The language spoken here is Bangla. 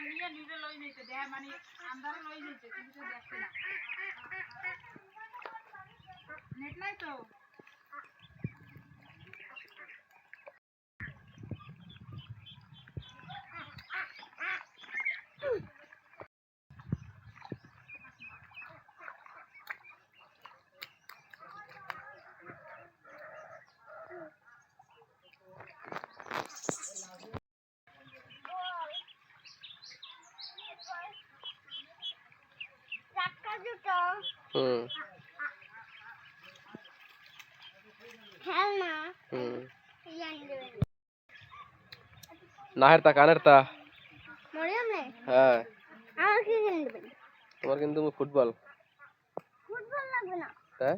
নিয়ে নিজে লই যাইতে দেয় মানে আন্দারে লই যাইতে কিন্তু দেখতে না নেট নাই তো নাহেরতা কানেরতা হ্যাঁ তোমার কিন্তু ফুটবল ফুটবল লাগবে না হ্যাঁ